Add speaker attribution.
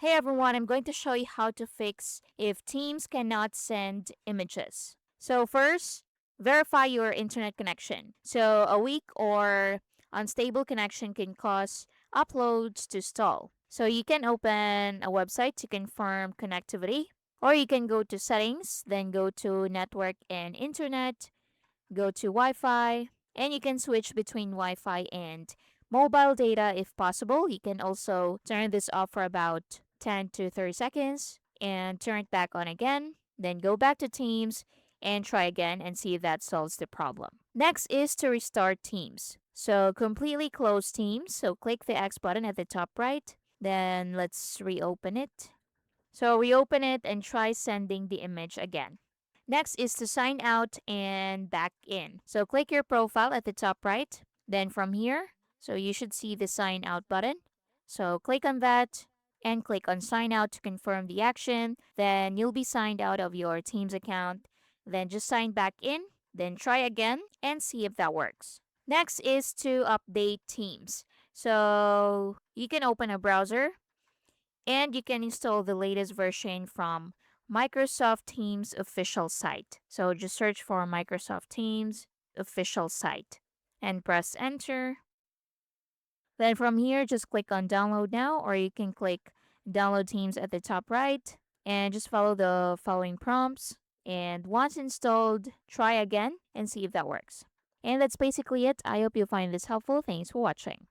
Speaker 1: Hey everyone, I'm going to show you how to fix if Teams cannot send images. So first, verify your internet connection. So a weak or unstable connection can cause uploads to stall. So you can open a website to confirm connectivity, or you can go to settings, then go to network and internet, go to Wi-Fi, and you can switch between Wi-Fi and mobile data if possible. You can also turn this off for about 10 to 30 seconds and turn it back on again. Then go back to Teams and try again and see if that solves the problem. Next is to restart Teams. So completely close Teams. So click the X button at the top right. Then let's reopen it. So reopen it and try sending the image again. Next is to sign out and back in. So click your profile at the top right. Then from here, so you should see the sign out button. So click on that and click on sign out to confirm the action. Then you'll be signed out of your Teams account. Then just sign back in. Then try again and see if that works. Next is to update Teams. So you can open a browser and you can install the latest version from Microsoft Teams official site. So just search for Microsoft Teams official site and press enter. Then from here, just click on download now, or you can click download Teams at the top right and just follow the following prompts. And once installed, try again and see if that works. And that's basically it. I hope you find this helpful. Thanks for watching.